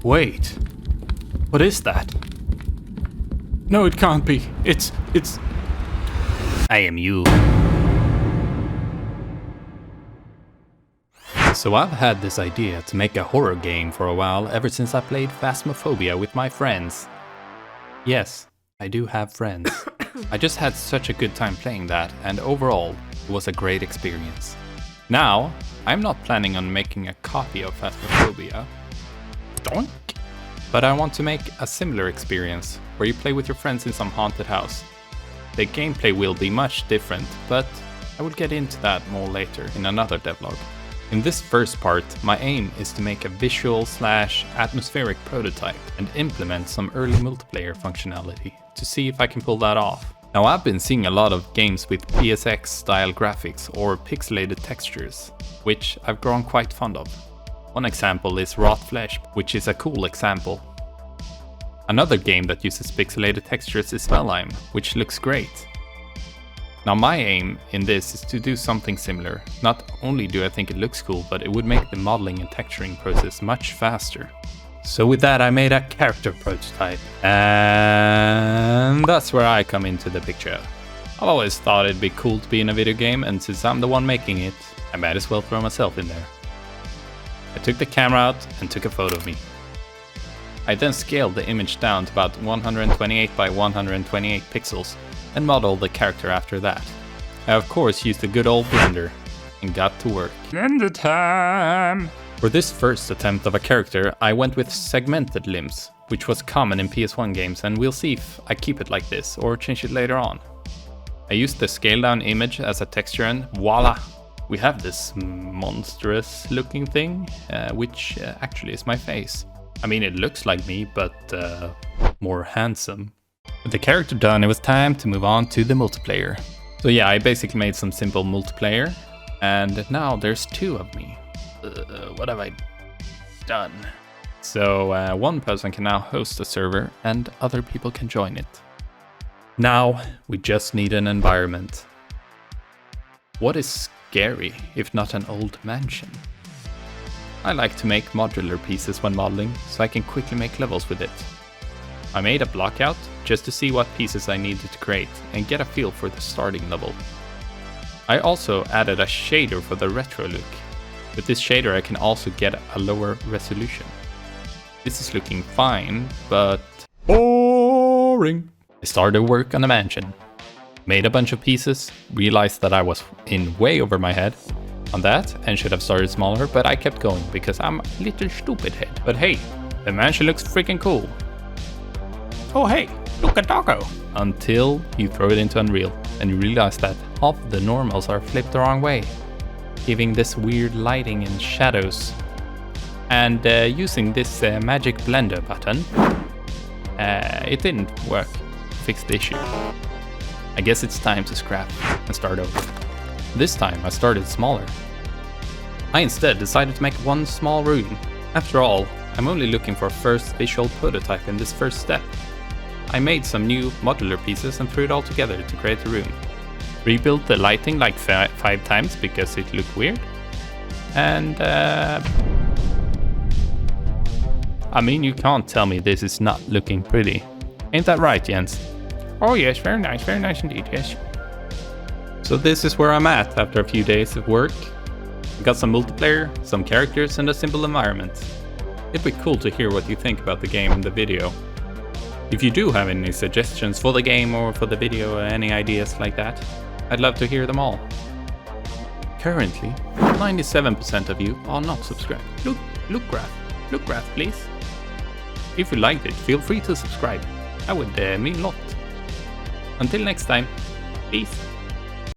Wait. What is that? No, it can't be. It's... I am you. So I've had this idea to make a horror game for a while ever since I played Phasmophobia with my friends. Yes, I do have friends. I just had such a good time playing that, and overall, it was a great experience. Now, I'm not planning on making a copy of Phasmophobia. Donk! But I want to make a similar experience, where you play with your friends in some haunted house. The gameplay will be much different, but I will get into that more later in another devlog. In this first part, my aim is to make a visual/atmospheric prototype and implement some early multiplayer functionality to see if I can pull that off. Now, I've been seeing a lot of games with PSX style graphics or pixelated textures, which I've grown quite fond of. One example is Rot Flesh, which is a cool example. Another game that uses pixelated textures is Valheim, which looks great. Now, my aim in this is to do something similar. Not only do I think it looks cool, but it would make the modeling and texturing process much faster. So with that, I made a character prototype, and that's where I come into the picture. I've always thought it'd be cool to be in a video game, and since I'm the one making it, I might as well throw myself in there. I took the camera out and took a photo of me. I then scaled the image down to about 128 by 128 pixels and modeled the character after that. I of course used a good old blender and got to work. Blender time! For this first attempt of a character, I went with segmented limbs, which was common in PS1 games, and we'll see if I keep it like this or change it later on. I used the scaled down image as a texture and voila! We have this monstrous looking thing, which actually is my face. I mean, it looks like me, but more handsome. With the character done, it was time to move on to the multiplayer. So yeah, I basically made some simple multiplayer, and now there's two of me. What have I done? So one person can now host a server, and other people can join it. Now, we just need an environment. What is scary, if not an old mansion? I like to make modular pieces when modeling, so I can quickly make levels with it. I made a blockout just to see what pieces I needed to create and get a feel for the starting level. I also added a shader for the retro look. With this shader I can also get a lower resolution. This is looking fine, but boring. I started work on a mansion. Made a bunch of pieces, realized that I was in way over my head on that and should have started smaller, but I kept going because I'm a little stupid head. But hey, the mansion looks freaking cool. Oh hey, look at Doggo! Until you throw it into Unreal and you realize that half the normals are flipped the wrong way, giving this weird lighting and shadows. And using this magic blender button, it didn't work to fix the issue. I guess it's time to scrap and start over. This time I started smaller. I instead decided to make one small room. After all, I'm only looking for a first visual prototype in this first step. I made some new modular pieces and threw it all together to create a room. Rebuilt the lighting like 5 times because it looked weird. And I mean, you can't tell me this is not looking pretty. Ain't that right, Jens? Oh yes, very nice indeed, yes. So this is where I'm at after a few days of work. I got some multiplayer, some characters, and a simple environment. It'd be cool to hear what you think about the game and the video. If you do have any suggestions for the game or for the video or any ideas like that, I'd love to hear them all. Currently, 97% of you are not subscribed. Look graph, please. If you liked it, feel free to subscribe. That would mean a lot. Until next time, peace.